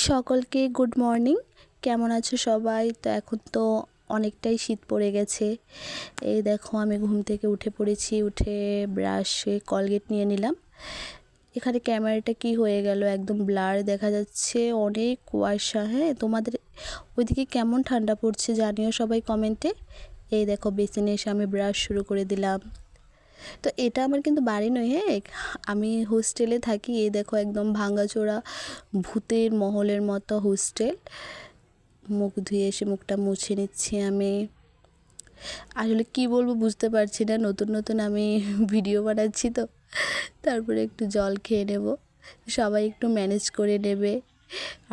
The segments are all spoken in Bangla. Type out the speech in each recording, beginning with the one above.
সকলকে গুড মর্নিং। কেমন আছো সবাই? তো এখন তো অনেকটাই শীত পড়ে গেছে। এই দেখো আমি ঘুম থেকে উঠে পড়েছি, উঠে ব্রাশে কলগেট নিয়ে নিলাম। এখানে ক্যামেরাটা কি হয়ে গেল, একদম ব্লার দেখা যাচ্ছে, অনেক কুয়াশা। হ্যাঁ, তোমাদের ওইদিকে কেমন ঠান্ডা পড়ছে জানিও সবাই কমেন্টে। এই দেখো বেসিনে এসে আমি ব্রাশ শুরু করে দিলাম। তো এটা আমার কিন্তু বাড়ি নয়, হ্যাঁ, আমি হোস্টেলে থাকি। এই দেখো একদম ভাঙাচোরা ভূতের মহলের মতো হোস্টেল। মুখ ধুয়ে এসে মুখটা মুছে নিচ্ছি আমি। আসলে কি বলবো বুঝতে পারছি না, নতুন নতুন আমি ভিডিও বানাচ্ছি তো, তারপরে একটু জল খেয়ে নেব। সবাই একটু ম্যানেজ করে নেবে।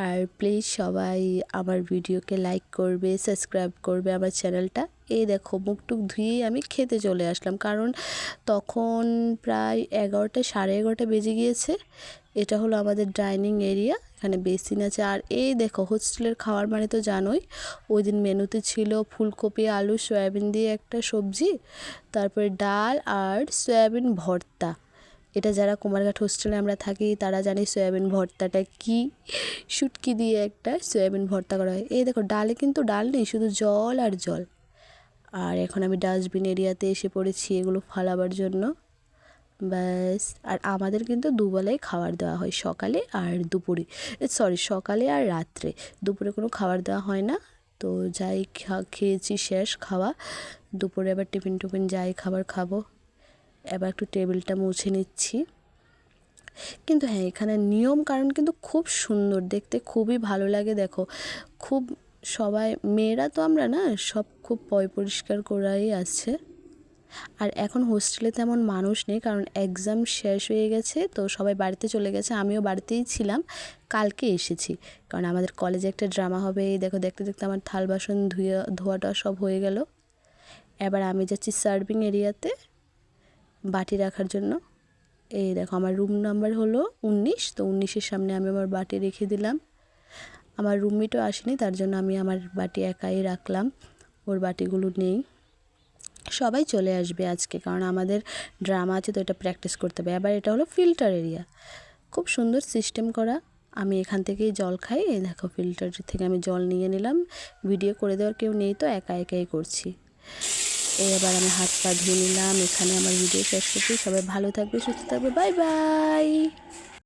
আর প্লিজ সবাই আমার ভিডিওকে লাইক করবে, সাবস্ক্রাইব করবে আমার চ্যানেলটা। এই দেখো মুখটুক ধুয়েই আমি খেতে চলে আসলাম, কারণ তখন প্রায় 11টা, সাড়ে 11টা বেজে গিয়েছে। এটা হলো আমাদের ডাইনিং এরিয়া, এখানে বেসিন আছে। আর এই দেখো হোস্টেলের খাওয়ার মানে তো জানোই, ওই দিন মেনুতে ছিল ফুলকপি আলু সয়াবিন দিয়ে একটা সবজি, তারপরে ডাল আর সয়াবিন ভর্তা। এটা যারা কুমারঘাট হোস্টেলে আমরা থাকি তারা জানি সয়াবিন ভর্তাটা কি। শুটকি দিয়ে একটা সয়াবিন ভর্তা করা হয়। এই দেখো ডালে কিন্তু ডাল নেই, শুধু জল আর জল। আর এখন আমি ডাস্টবিন এরিয়াতে এসে পড়েছি এগুলো ফালাবার জন্য। ব্যাস। আর আমাদের কিন্তু দুবেলাই খাবার দেওয়া হয়, সকালে আর দুপুরে, সকালে আর রাত্রে। দুপুরে কোনো খাবার দেওয়া হয় না। তো যাই খেয়েছি শেষ খাওয়া, দুপুরে আবার টিফিন যাই খাবার খাবো। এবার একটু টেবিলটা মুছে নিচ্ছি। কিন্তু হ্যাঁ, এখানে নিয়ম কারণ কিন্তু খুব সুন্দর দেখতে, খুবই ভালো লাগে। দেখো খুব সবাই মেয়েরা তো আমরা না, সব খুব পরিষ্কার করাই আছে। আর এখন হোস্টেলে তেমন মানুষ নেই, কারণ এক্সাম শেষ হয়ে গেছে, তো সবাই বাড়িতে চলে গেছে। আমিও বাড়িতেই ছিলাম, কালকে এসেছি, কারণ আমাদের কলেজে একটা ড্রামা হবে। এই দেখো দেখতে দেখতে আমার থাল বাসন ধোয়াটা সব হয়ে গেল। এবার আমি যাচ্ছি সার্ভিং এরিয়াতে বাটি রাখার জন্য। এই দেখো আমার রুম নাম্বার হলো 19, তো 19-এর সামনে আমি আমার বাটি রেখে দিলাম। আমার রুমমেটও আসেনি, তার জন্য আমি আমার বাটি একাই রাখলাম, ওর বাটিগুলো নেই। সবাই চলে আসবে আজকে, কারণ আমাদের ড্রামা আছে, তো এটা প্র্যাকটিস করতে হবে। এবার এটা হলো ফিল্টার এরিয়া, খুব সুন্দর সিস্টেম করা। আমি এখান থেকেই জল খাই। এই দেখো ফিল্টার থেকে আমি জল নিয়ে নিলাম। ভিডিও করে দেওয়ার কেউ নেই, তো একা একাই করছি। এবার আমি হাত পা ধুয়ে নিলাম। এখানে আমার ভিডিও শেষ করছি। সবাই ভালো থাকবে, সুস্থ থাকবে, বাই বাই।